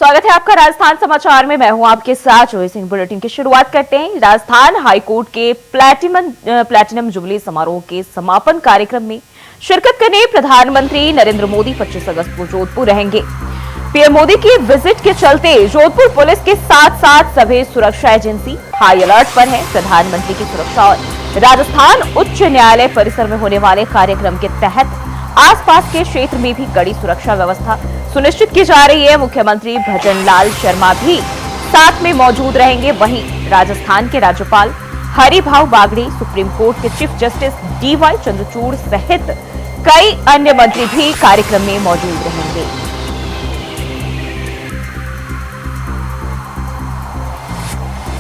स्वागत है आपका राजस्थान समाचार में। मैं हूं आपके साथ जोई सिंह। बुलेटिन की शुरुआत करते हैं। राजस्थान हाईकोर्ट के प्लैटिनम जुबली समारोह के समापन कार्यक्रम में शिरकत करने प्रधानमंत्री नरेंद्र मोदी 25 अगस्त को जोधपुर रहेंगे। पीएम मोदी की विजिट के चलते जोधपुर पुलिस के साथ साथ सभी सुरक्षा एजेंसी हाई अलर्ट पर है। प्रधानमंत्री की सुरक्षा और राजस्थान उच्च न्यायालय परिसर में होने वाले कार्यक्रम के तहत आसपास के क्षेत्र में भी कड़ी सुरक्षा व्यवस्था सुनिश्चित की जा रही है। मुख्यमंत्री भजनलाल शर्मा भी साथ में मौजूद रहेंगे। वहीं राजस्थान के राज्यपाल हरिभाऊ बागड़ी, सुप्रीम कोर्ट के चीफ जस्टिस डीवाई चंद्रचूड़ सहित कई अन्य मंत्री भी कार्यक्रम में मौजूद रहेंगे।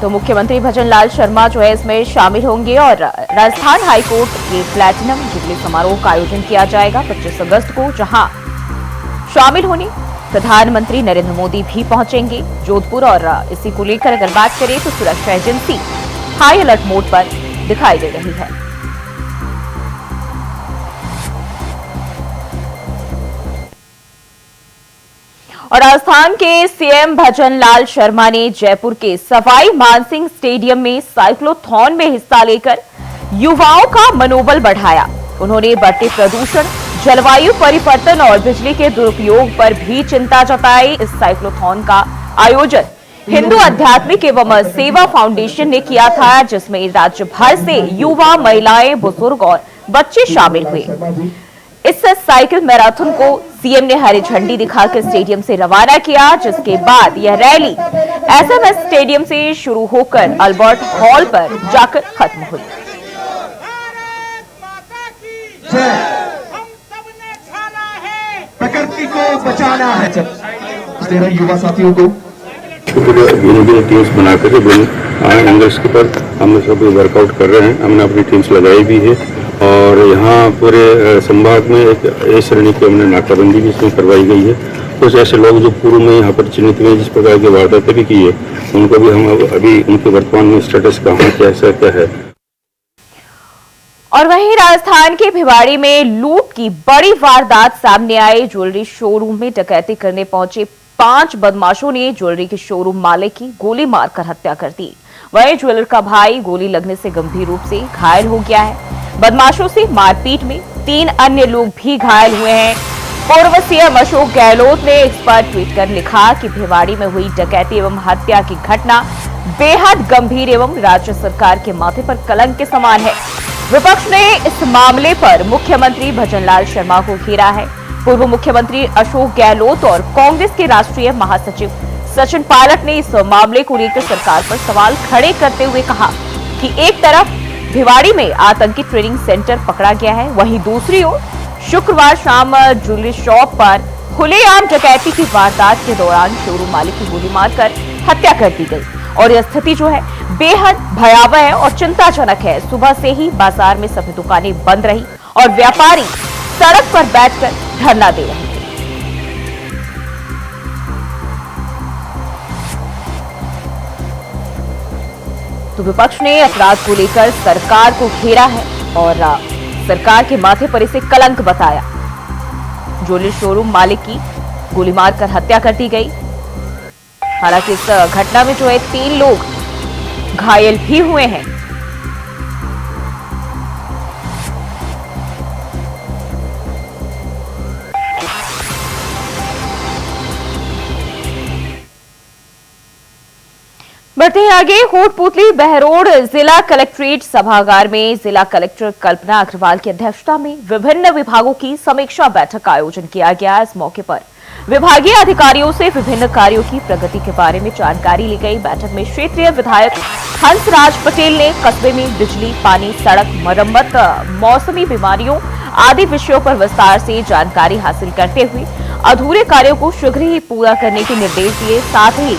तो मुख्यमंत्री भजनलाल शर्मा जो है इसमें शामिल होंगे और राजस्थान हाईकोर्ट के प्लैटिनम जुबली समारोह का आयोजन किया जाएगा 25 अगस्त को, जहां शामिल होने प्रधानमंत्री नरेंद्र मोदी भी पहुंचेंगे जोधपुर। और इसी को लेकर अगर बात करें तो सुरक्षा एजेंसी हाई अलर्ट मोड पर दिखाई दे रही है। और राजस्थान के सीएम भजनलाल शर्मा ने जयपुर के सवाई मानसिंह स्टेडियम में साइक्लोथॉन में हिस्सा लेकर युवाओं का मनोबल बढ़ाया। उन्होंने बढ़ते प्रदूषण, जलवायु परिवर्तन और बिजली के दुरुपयोग पर भी चिंता जताई। इस साइक्लोथॉन का आयोजन हिंदू आध्यात्मिक एवं सेवा फाउंडेशन ने किया था, जिसमें राज्य भर से युवा, महिलाएं, बुजुर्ग और बच्चे शामिल हुए। इस साइकिल मैराथन को सीएम ने हरी झंडी दिखाकर स्टेडियम से रवाना किया, जिसके बाद यह रैली एसएमएस स्टेडियम से शुरू होकर अल्बर्ट हॉल पर जाकर खत्म हुई। प्रकृति को बचाना है। युवा साथियों को टीम्स बनाकर एंगल्स के ऊपर हम सब वर्कआउट कर रहे हैं। हमने अपनी टीम्स लगाई भी है और यहाँ पूरे संभाग में एक ए श्रेणी की हमने नाकाबंदी भी इसमें करवाई गई है। कुछ ऐसे लोग जो पूर्व में यहाँ पर चिन्हित हुए जिस प्रकार की वारदातें भी की है, उनको भी हम अभी उनके वर्तमान में स्टेटस कहाँ क्या है। और वहीं राजस्थान के भिवाड़ी में लूट की बड़ी वारदात सामने आई। ज्वेलरी शोरूम में डकैती करने पहुंचे 5 बदमाशों ने ज्वेलरी के शोरूम मालिक की गोली मारकर हत्या कर दी। वहीं ज्वेलर का भाई गोली लगने से गंभीर रूप से घायल हो गया है। बदमाशों से मारपीट में 3 अन्य लोग भी घायल हुए हैं। पूर्व सीएम अशोक गहलोत ने इस पर ट्वीट कर लिखा कि भिवाड़ी में हुई डकैती एवं हत्या की घटना बेहद गंभीर एवं राज्य सरकार के माथे पर कलंक के समान है। विपक्ष ने इस मामले पर मुख्यमंत्री भजनलाल शर्मा को घेरा है। पूर्व मुख्यमंत्री अशोक गहलोत और कांग्रेस के राष्ट्रीय महासचिव सचिन पायलट ने इस मामले को लेकर सरकार पर सवाल खड़े करते हुए कहा कि एक तरफ भिवाड़ी में आतंकी ट्रेनिंग सेंटर पकड़ा गया है, वहीं दूसरी ओर शुक्रवार शाम ज्वेलरी शॉप पर खुलेआम डकैती की वारदात के दौरान शोरूम मालिक की गोली मारकर हत्या कर दी गई। और यह स्थिति जो है बेहद भयावह है और चिंताजनक है। सुबह से ही बाजार में सभी दुकानें बंद रही और व्यापारी सड़क पर बैठकर धरना दे रहे थे। तो विपक्ष ने अपराध को लेकर सरकार को घेरा है और सरकार के माथे पर इसे कलंक बताया। ज्वेलरी शोरूम मालिक की गोली मारकर हत्या कर दी गई। हालांकि इस घटना में जो है 3 लोग घायल भी हुए हैं। बढ़ते हैं आगे। कोटपुतली बहरोड जिला कलेक्ट्रेट सभागार में जिला कलेक्टर कल्पना अग्रवाल की अध्यक्षता में विभिन्न विभागों की समीक्षा बैठक का आयोजन किया गया। इस मौके पर विभागीय अधिकारियों से विभिन्न कार्यों की प्रगति के बारे में जानकारी ली गई। बैठक में क्षेत्रीय विधायक हंसराज पटेल ने कस्बे में बिजली, पानी, सड़क मरम्मत, मौसमी बीमारियों आदि विषयों पर विस्तार से जानकारी हासिल करते हुए अधूरे कार्यों को शीघ्र ही पूरा करने के निर्देश दिए। साथ ही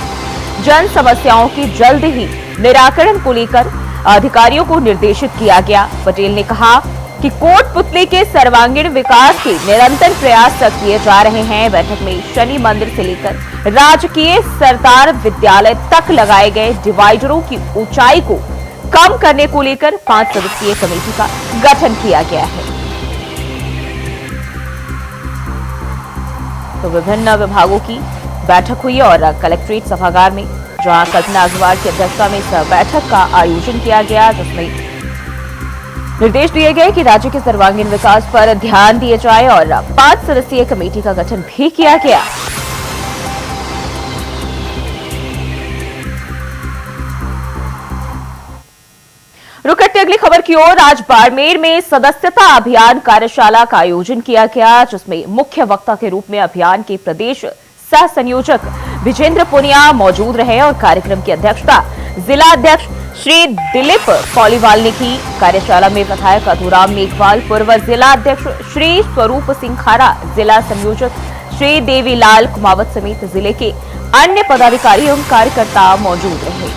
जन समस्याओं की जल्द ही निराकरण को लेकर अधिकारियों को निर्देशित किया गया। पटेल ने कहा कि कोटपुतली के सर्वांगीण विकास के निरंतर प्रयास किए जा रहे हैं। बैठक में शनि मंदिर से लेकर राजकीय सरदार विद्यालय तक लगाए गए डिवाइडरों की ऊंचाई को कम करने को लेकर 5 सदस्यीय कमेटी का गठन किया गया है। तो विभिन्न विभागों की बैठक हुई और कलेक्ट्रेट सभागार में, जहां कल्पना अग्रवाल की अध्यक्षता में इस बैठक का आयोजन किया गया, जिसमें निर्देश दिए गए कि राज्य के सर्वांगीण विकास पर ध्यान दिया जाए और 5 सदस्यीय कमेटी का गठन भी किया गया। रुक करते अगली खबर की ओर। आज बाड़मेर में सदस्यता अभियान कार्यशाला का आयोजन किया गया, जिसमें मुख्य वक्ता के रूप में अभियान के प्रदेश सह संयोजक विजेंद्र पुनिया मौजूद रहे और कार्यक्रम की अध्यक्षता जिला अध्यक्ष श्री दिलीप पॉलीवाल ने की। कार्यशाला में विधायक अधूराम मेघवाल, पूर्व जिला अध्यक्ष श्री स्वरूप सिंह खारा, जिला संयोजक श्री देवीलाल कुमावत समेत जिले के अन्य पदाधिकारी एवं कार्यकर्ता मौजूद रहे।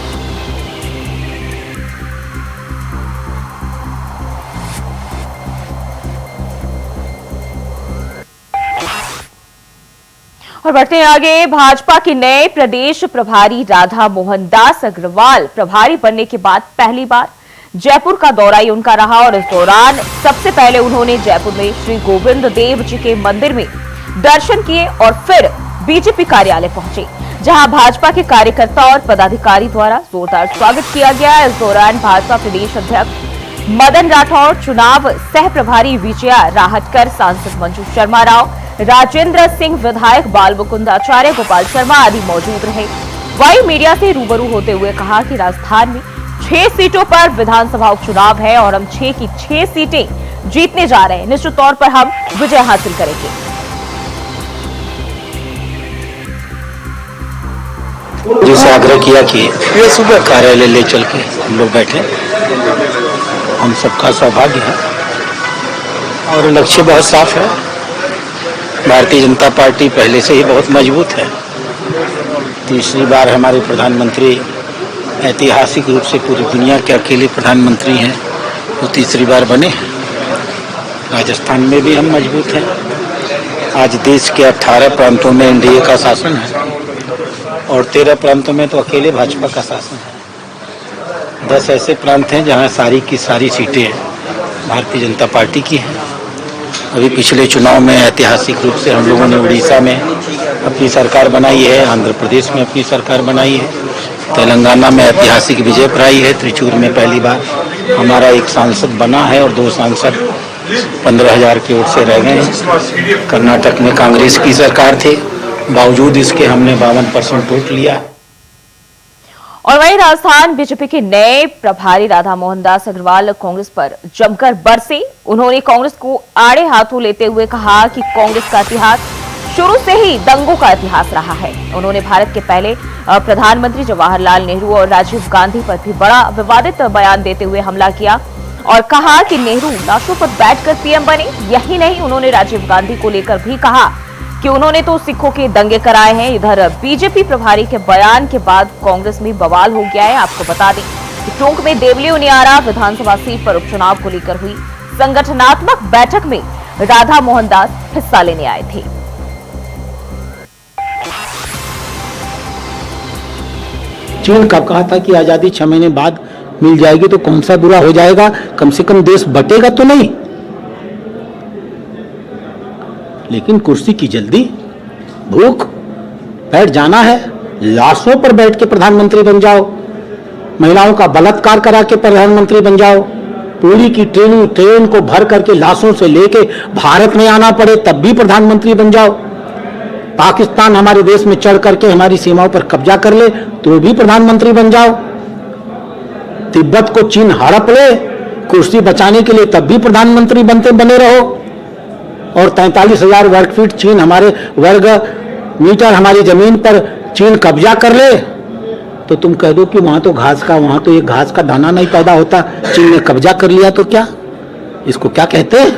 और बढ़ते हैं आगे। भाजपा के नए प्रदेश प्रभारी राधा मोहन दास अग्रवाल प्रभारी बनने के बाद पहली बार जयपुर का दौरा ही उनका रहा और इस दौरान सबसे पहले उन्होंने जयपुर में श्री गोविंद देव जी के मंदिर में दर्शन किए और फिर बीजेपी कार्यालय पहुंचे, जहां भाजपा के कार्यकर्ता और पदाधिकारी द्वारा जोरदार स्वागत किया गया। इस दौरान भाजपा प्रदेश अध्यक्ष मदन राठौड़, चुनाव सह प्रभारी विजया राहटकर, सांसद मंजू शर्मा राव, राजेंद्र सिंह, विधायक बाल मुकुंद आचार्य, गोपाल शर्मा आदि मौजूद रहे। वहीं मीडिया से रूबरू होते हुए कहा कि राजस्थान में 6 सीटों पर विधानसभा उपचुनाव है और हम 6 की 6 सीटें जीतने जा रहे हैं। निश्चित तौर पर हम विजय हासिल करेंगे। जिससे आग्रह किया कि ये सुबह कार्यालय ले चल के हम लोग बैठे, हम सबका सौभाग्य है और लक्ष्य बहुत साफ है। भारतीय जनता पार्टी पहले से ही बहुत मजबूत है। तीसरी बार हमारे प्रधानमंत्री ऐतिहासिक रूप से पूरी दुनिया के अकेले प्रधानमंत्री हैं, वो तीसरी बार बने। राजस्थान में भी हम मजबूत हैं। आज देश के 18 प्रांतों में एनडीए का शासन है और 13 प्रांतों में तो अकेले भाजपा का शासन है। 10 ऐसे प्रांत हैं जहां सारी की सारी सीटें भारतीय जनता पार्टी की हैं। अभी पिछले चुनाव में ऐतिहासिक रूप से हम लोगों ने उड़ीसा में अपनी सरकार बनाई है, आंध्र प्रदेश में अपनी सरकार बनाई है, तेलंगाना में ऐतिहासिक विजय प्राप्त है, त्रिचूर में पहली बार हमारा एक सांसद बना है और 2 सांसद 15,000 की वोट से रह गए हैं। कर्नाटक में कांग्रेस की सरकार थी, बावजूद इसके हमने 52% वोट लिया। और वहीं राजस्थान बीजेपी के नए प्रभारी राधा मोहन दास अग्रवाल कांग्रेस पर जमकर बरसे। उन्होंने कांग्रेस को आड़े हाथों लेते हुए कहा कि कांग्रेस का इतिहास शुरू से ही दंगों का इतिहास रहा है। उन्होंने भारत के पहले प्रधानमंत्री जवाहरलाल नेहरू और राजीव गांधी पर भी बड़ा विवादित बयान देते हुए हमला किया और कहा कि नेहरू लाशों पर बैठकर पीएम बने। यही नहीं, उन्होंने राजीव गांधी को लेकर भी कहा कि उन्होंने तो सिखों के दंगे कराए हैं। इधर बीजेपी प्रभारी के बयान के बाद कांग्रेस में बवाल हो गया है। आपको बता दें कि टोंक में देवली उनियारा विधानसभा सीट पर उपचुनाव को लेकर हुई संगठनात्मक बैठक में राधा मोहन दास हिस्सा लेने आए थे। चीन का कहा था कि आजादी 6 महीने बाद मिल जाएगी, तो कौन सा बुरा हो जाएगा, कम से कम देश बटेगा तो नहीं। लेकिन कुर्सी की जल्दी, भूख, बैठ जाना है, लाशों पर बैठ के प्रधानमंत्री बन जाओ, महिलाओं का बलात्कार करा के प्रधानमंत्री बन जाओ, पूरी की ट्रेन को भर करके लाशों से लेके भारत में आना पड़े तब भी प्रधानमंत्री बन जाओ, पाकिस्तान हमारे देश में चढ़ करके हमारी सीमाओं पर कब्जा कर ले तो भी प्रधानमंत्री बन जाओ, तिब्बत को चीन हड़प ले कुर्सी बचाने के लिए तब भी प्रधानमंत्री बने रहो, और 43,000 वर्ग फीट चीन हमारे वर्ग मीटर हमारी जमीन पर चीन कब्जा कर ले तो तुम कह दो कि वहां तो एक घास का दाना नहीं पैदा होता, चीन ने कब्जा कर लिया तो क्या, इसको क्या कहते हैं?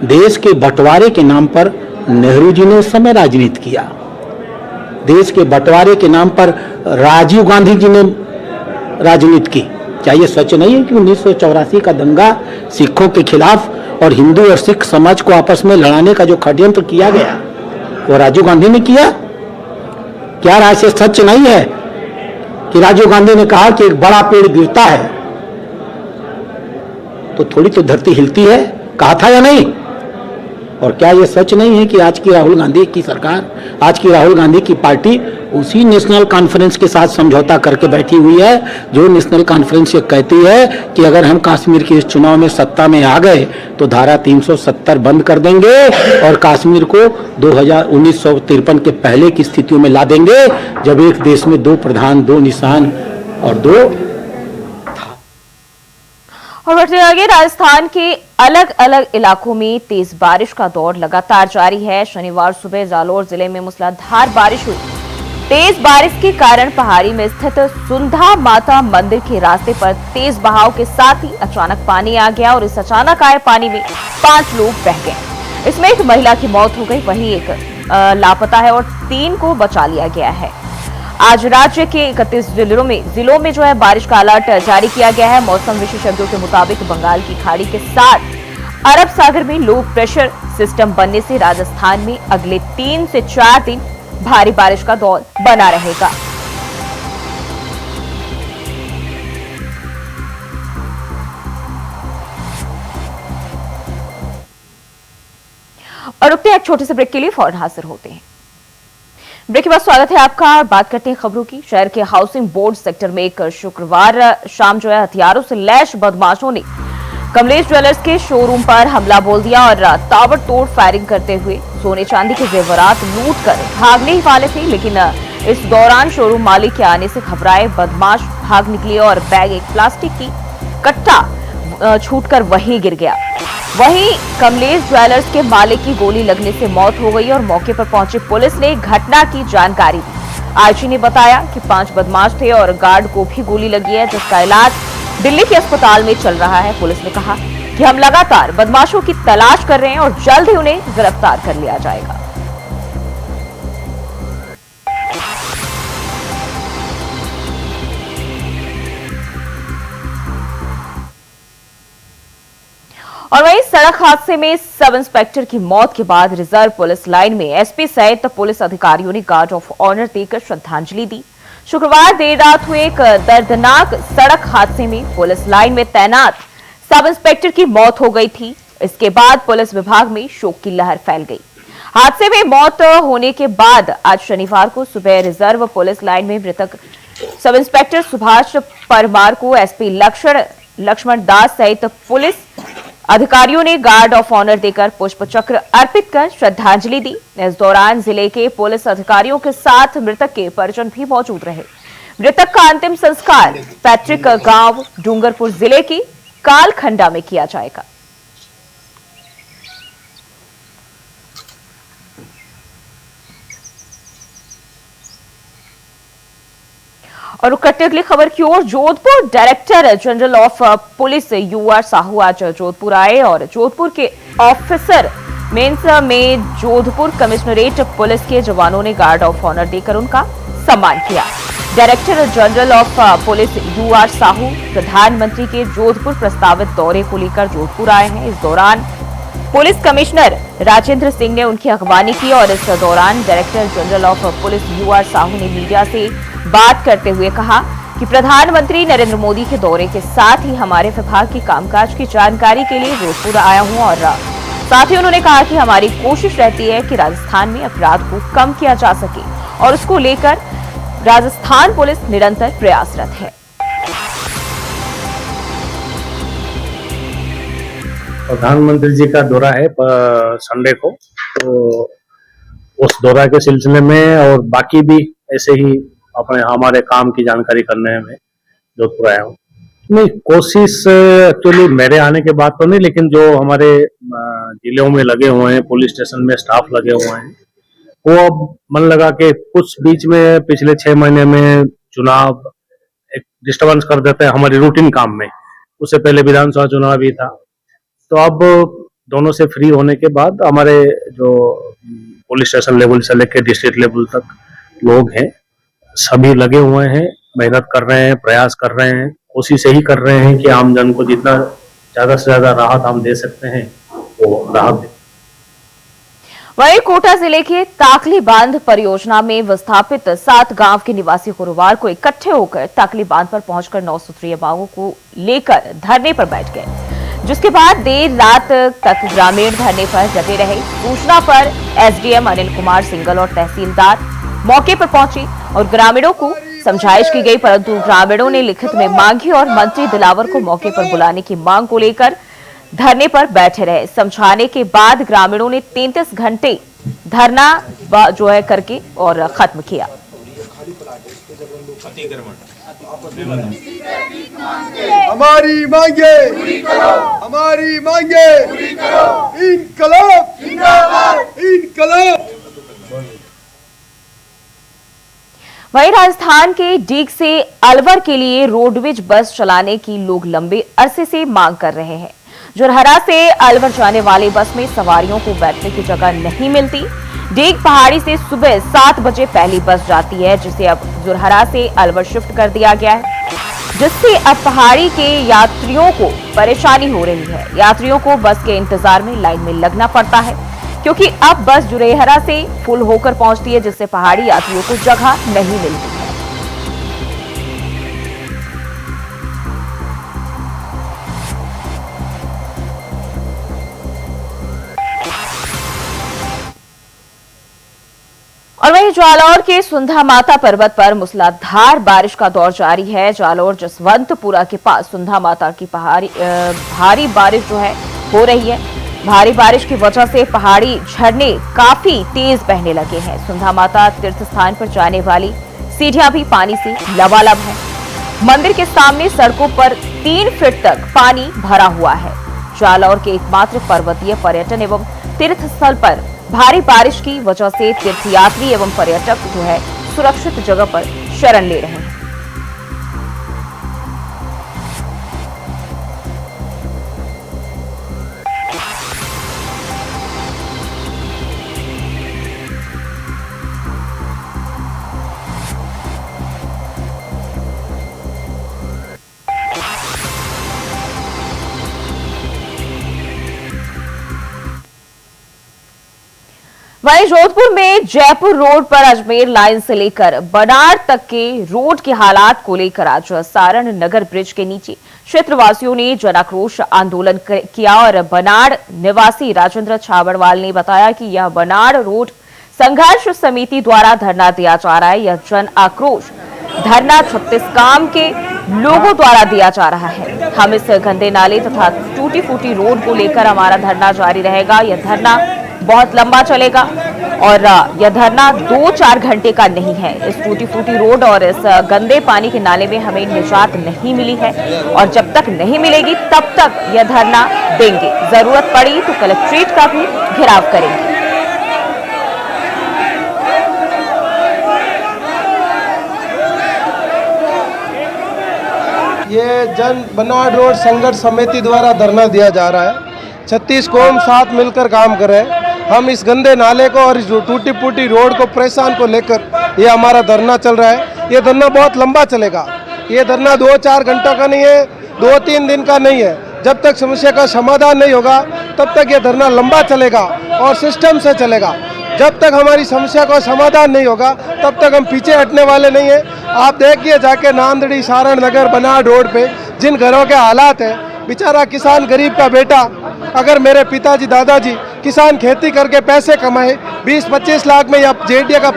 देश के बंटवारे के नाम पर नेहरू जी ने उस समय राजनीति किया। देश के बंटवारे के नाम पर राजीव गांधी जी ने राजनीति की। क्या ये सच नहीं है कि 1984 का दंगा सिखों के खिलाफ और हिंदू और सिख समाज को आपस में लड़ाने का जो षड्यंत्र किया गया वो राजीव गांधी ने किया? क्या राय सच नहीं है कि राजीव गांधी ने कहा कि एक बड़ा पेड़ गिरता है तो थोड़ी तो धरती हिलती है, कहा था या नहीं? और क्या ये सच नहीं है कि आज की राहुल गांधी की सरकार, आज की राहुल गांधी की पार्टी उसी नेशनल कॉन्फ्रेंस के साथ समझौता करके बैठी हुई है जो नेशनल कॉन्फ्रेंस ये कहती है कि अगर हम कश्मीर के इस चुनाव में सत्ता में आ गए तो धारा 370 बंद कर देंगे और कश्मीर को 1953 के पहले की स्थितियों में ला देंगे, जब एक देश में 2 प्रधान, 2 निशान और 2। और बढ़ते आगे, राजस्थान के अलग अलग इलाकों में तेज बारिश का दौर लगातार जारी है। शनिवार सुबह जालोर जिले में मूसलाधार बारिश हुई। तेज बारिश के कारण पहाड़ी में स्थित सुंधा माता मंदिर के रास्ते पर तेज बहाव के साथ ही अचानक पानी आ गया और इस अचानक आए पानी में 5 लोग बह गए। इसमें एक महिला की मौत हो गई, वहीं एक लापता है और 3 को बचा लिया गया है। आज राज्य के 31 जिलों में जो है बारिश का अलर्ट जारी किया गया है। मौसम विशेषज्ञों के मुताबिक बंगाल की खाड़ी के साथ अरब सागर में लो प्रेशर सिस्टम बनने से राजस्थान में अगले 3 से 4 दिन भारी बारिश का दौर बना रहेगा। और रुकते हैं एक छोटे से ब्रेक के लिए, फौरन हाजिर होते हैं। ब्रेक के बाद स्वागत है आपका और बात करते हैं खबरों की। शहर के हाउसिंग बोर्ड सेक्टर में एक शुक्रवार शाम जो है हथियारों से लैस बदमाशों ने कमलेश ज्वेलर्स के शोरूम पर हमला बोल दिया और ताबड़तोड़ फायरिंग करते हुए सोने चांदी के जेवरात लूट कर भागने ही वाले थे, लेकिन इस दौरान शोरूम मालिक के आने से घबराए बदमाश भाग निकले और बैग एक प्लास्टिक की कट्टा छूटकर वहीं गिर गया। वहीं कमलेश ज्वेलर्स के मालिक की गोली लगने से मौत हो गई और मौके पर पहुंची पुलिस ने घटना की जानकारी दी। आईजी ने बताया कि 5 बदमाश थे और गार्ड को भी गोली लगी है, जिसका इलाज दिल्ली के अस्पताल में चल रहा है। पुलिस ने कहा कि हम लगातार बदमाशों की तलाश कर रहे हैं और जल्द ही उन्हें गिरफ्तार कर लिया जाएगा। और वहीं सड़क हादसे में सब इंस्पेक्टर की मौत के बाद रिजर्व पुलिस लाइन में एसपी सहित पुलिस अधिकारियों ने गार्ड ऑफ ऑनर देकर श्रद्धांजलि दी। शुक्रवार देर रात हुए एक दर्दनाक सड़क हादसे में पुलिस लाइन में तैनात सब इंस्पेक्टर की मौत हो गई थी। इसके बाद पुलिस विभाग में शोक की लहर फैल गई। हादसे में मौत होने के बाद आज शनिवार को सुबह रिजर्व पुलिस लाइन में मृतक सब इंस्पेक्टर सुभाष परमार को एसपी लक्ष्मण दास सहित पुलिस अधिकारियों ने गार्ड ऑफ ऑनर देकर पुष्प चक्र अर्पित कर श्रद्धांजलि दी। इस दौरान जिले के पुलिस अधिकारियों के साथ मृतक के परिजन भी मौजूद रहे। मृतक का अंतिम संस्कार पैतृक गांव डूंगरपुर जिले के कालखंडा में किया जाएगा। और कटते अगली खबर की ओर, Jodhpur director general of police यूआर R Sahu Jodhpur आए और जोधपुर के ऑफिसर मेंस में जोधपुर कमिश्नरेट पुलिस के जवानों ने गार्ड ऑफ ऑनर देकर उनका सम्मान किया। Director general of police यूआर Sahu प्रधानमंत्री के जोधपुर प्रस्तावित दौरे को लेकर जोधपुर आए हैं। इस दौरान पुलिस कमिश्नर राजेंद्र सिंह ने उनकी अगवानी की और इस दौरान director general of police यूआर Sahu ने मीडिया से बात करते हुए कहा कि प्रधानमंत्री नरेंद्र मोदी के दौरे के साथ ही हमारे विभाग की कामकाज की जानकारी के लिए जोधपुर आया हूं और साथ ही उन्होंने कहा कि हमारी कोशिश रहती है कि राजस्थान में अपराध को कम किया जा सके और उसको लेकर राजस्थान पुलिस निरंतर प्रयासरत है। प्रधानमंत्री जी का दौरा है संडे को, तो उस दौरा के सिलसिले में और बाकी भी ऐसे ही अपने हमारे काम की जानकारी करने में जोधपुर आया हूँ। नहीं, कोशिश एक्चुअली मेरे आने के बाद तो नहीं, लेकिन जो हमारे जिलों में लगे हुए हैं, पुलिस स्टेशन में स्टाफ लगे हुए हैं, वो अब मन लगा के कुछ बीच में पिछले 6 महीने में चुनाव एक डिस्टर्बेंस कर देते हैं हमारी रूटीन काम में। उससे पहले विधानसभा चुनाव भी था, तो अब दोनों से फ्री होने के बाद हमारे जो पुलिस स्टेशन लेवल से लेकर डिस्ट्रिक्ट लेवल तक लोग हैं, सभी लगे हुए हैं, मेहनत कर रहे हैं, प्रयास कर रहे हैं, कोशिश यही कर रहे हैं कि आम जन को जितना ज्यादा से ज्यादा राहत हम दे सकते हैं वो राहत दें। वहीं कोटा जिले के ताकली बांध परियोजना में विस्थापित 7 गांव के निवासी गुरुवार को इकट्ठे होकर ताकली बांध पर पहुंचकर 9 सूत्रीय मांगों को लेकर धरने पर बैठ गए। जिसके बाद देर रात तक ग्रामीण धरने पर डटे रहे। सूचना पर एसडीएम अनिल कुमार सिंगल और तहसीलदार मौके पर पहुंचे और ग्रामीणों को समझाइश की गई, परंतु ग्रामीणों ने लिखित में मांगी और मंत्री दिलावर को मौके पर बुलाने की मांग को लेकर धरने पर बैठे रहे। समझाने के बाद ग्रामीणों ने 33 घंटे धरना करके और खत्म किया। हमारी मांगे हमारी मांगे इनकलाब इनकलाब। वहीं राजस्थान के डीग से अलवर के लिए रोडवेज बस चलाने की लोग लंबे अरसे से मांग कर रहे हैं। जोरहरा से अलवर जाने वाली बस में सवारियों को बैठने की जगह नहीं मिलती। डीग पहाड़ी से सुबह 7 बजे पहली बस जाती है, जिसे अब जोरहरा से अलवर शिफ्ट कर दिया गया है, जिससे अब पहाड़ी के यात्रियों को परेशानी हो रही है। यात्रियों को बस के इंतजार में लाइन में लगना पड़ता है, क्योंकि अब बस जोरहरा से फुल होकर पहुंचती है, जिससे पहाड़ी यात्रियों को जगह नहीं मिलती है। और वहीं जालौर के सुंधा माता पर्वत पर मूसलाधार बारिश का दौर जारी है। जालौर जसवंतपुरा के पास सुंधा माता की भारी बारिश हो रही है। भारी बारिश की वजह से पहाड़ी झरने काफी तेज बहने लगे हैं। सुंधा माता तीर्थ स्थान पर जाने वाली सीढ़ियां भी पानी से लबालब है। मंदिर के सामने सड़कों पर 3 फीट तक पानी भरा हुआ है। जालौर के एकमात्र पर्वतीय पर्यटन एवं तीर्थ स्थल पर भारी बारिश की वजह से तीर्थयात्री एवं पर्यटक सुरक्षित जगह पर शरण ले रहे हैं। वहीं जोधपुर में जयपुर रोड पर अजमेर लाइन से लेकर बनाड़ तक के रोड के हालात को लेकर आज सारण नगर ब्रिज के नीचे क्षेत्रवासियों ने जनाक्रोश आंदोलन किया और बनाड़ निवासी राजेंद्र छाबड़वाल ने बताया कि यह बनाड़ रोड संघर्ष समिति द्वारा धरना दिया जा रहा है। यह जन आक्रोश धरना छत्तीसगांव के लोगों द्वारा दिया जा रहा है। हम इस गंदे नाले तथा टूटी फूटी रोड को लेकर हमारा धरना जारी रहेगा। यह धरना बहुत लंबा चलेगा और यह धरना 2-4 घंटे का नहीं है। इस टूटी फूटी रोड और इस गंदे पानी के नाले में हमें निजात नहीं मिली है और जब तक नहीं मिलेगी तब तक यह धरना देंगे। जरूरत पड़ी तो कलेक्ट्रेट का भी घेराव करेंगे। ये जन बनाड़ रोड संघर्ष समिति द्वारा धरना दिया जा रहा है। 36 कौम साथ मिलकर काम कर रहे हैं। हम इस गंदे नाले को और इस टूटी फूटी रोड को परेशान को लेकर ये हमारा धरना चल रहा है। ये धरना बहुत लंबा चलेगा। ये धरना 2-4 घंटों का नहीं है, 2-3 दिन का नहीं है। जब तक समस्या का समाधान नहीं होगा तब तक ये धरना लंबा चलेगा और सिस्टम से चलेगा। जब तक हमारी समस्या का समाधान नहीं होगा तब तक हम पीछे हटने वाले नहीं हैं। आप देखिए जाके नांदड़ी सारण नगर बनाड़ रोड पे जिन घरों के हालात हैं। बेचारा किसान गरीब का बेटा, अगर मेरे पिताजी दादाजी किसान खेती करके पैसे कमाए 20-25 लाख में या जेडीए का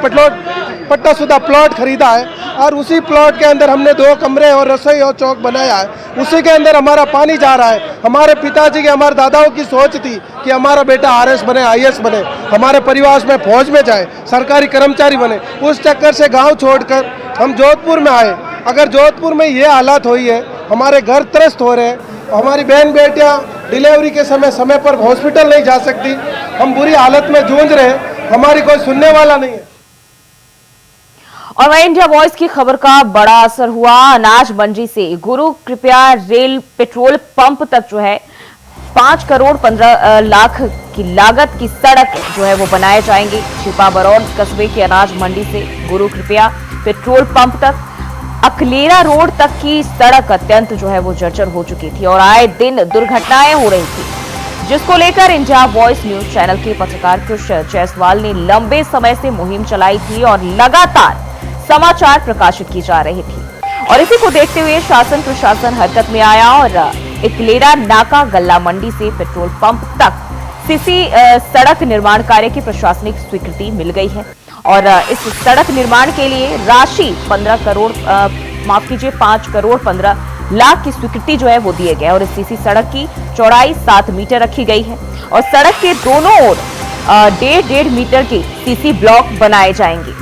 पट्टाशुदा प्लॉट खरीदा है और उसी प्लॉट के अंदर हमने 2 कमरे और रसोई और चौक बनाया है। उसी के अंदर हमारा पानी जा रहा है। हमारे पिताजी के हमारे दादाओं की सोच थी कि हमारा बेटा आरएस बने, आईएएस बने, हमारे परिवार में फौज में जाए, सरकारी कर्मचारी बने। उस चक्कर से गाँव छोड़कर हम जोधपुर में आए। अगर जोधपुर में ये हालात हुई है, हमारे घर त्रस्त हो रहे हैं, हमारी बहन बेटियां डिलीवरी के समय पर हॉस्पिटल नहीं जा सकती, हम बुरी हालत में जूझ रहे हैं, हमारी कोई सुनने वाला नहीं है। और वहीं इंडिया वॉइस की खबर का बड़ा असर हुआ। अनाज मंडी से गुरु कृपया रेल पेट्रोल पंप तक 5 करोड़ 15 लाख की लागत की सड़क वो बनाए जाएंगे। छिपा बरौन कस्बे की अनाज मंडी से गुरु कृपया पेट्रोल पंप तक अकलेरा रोड तक की सड़क अत्यंत वो जर्जर हो चुकी थी और आए दिन दुर्घटनाएं हो रही थी, जिसको लेकर इंडिया वॉइस न्यूज चैनल के पत्रकार कृष जायसवाल ने लंबे समय से मुहिम चलाई थी और लगातार समाचार प्रकाशित की जा रही थी। और इसी को देखते हुए शासन प्रशासन हरकत में आया और इकलेरा नाका गल्ला मंडी से पेट्रोल पंप तक सीसी सड़क निर्माण कार्य की प्रशासनिक स्वीकृति मिल गई है और इस सड़क निर्माण के लिए राशि 5 करोड़ 15 लाख की स्वीकृति जो है वो दिए गए और इस सीसी सड़क की चौड़ाई 7 मीटर रखी गई है और सड़क के दोनों ओर 1.5 मीटर के सीसी ब्लॉक बनाए जाएंगे।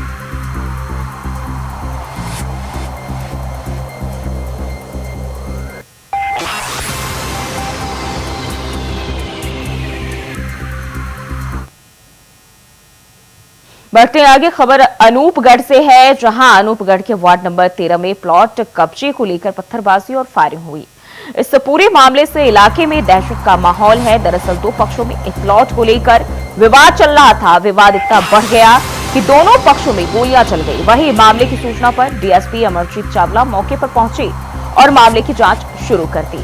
बढ़ते आगे, खबर अनूपगढ़ से है, जहां अनूपगढ़ के वार्ड नंबर 13 में प्लॉट कब्जे को लेकर पत्थरबाजी और फायरिंग हुई। इस पूरे मामले से इलाके में दहशत का माहौल है। दरअसल दो पक्षों में एक प्लॉट को लेकर विवाद चल रहा था। विवाद इतना बढ़ गया कि दोनों पक्षों में गोलियां चल गई। वहीं मामले की सूचना पर डीएसपी अमरजीत चावला मौके पर पहुंचे और मामले की जांच शुरू कर दी।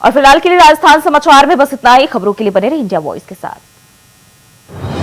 और फिलहाल के लिए राजस्थान समाचार में बस इतना ही। खबरों के लिए बने रहे इंडिया वॉइस के साथ।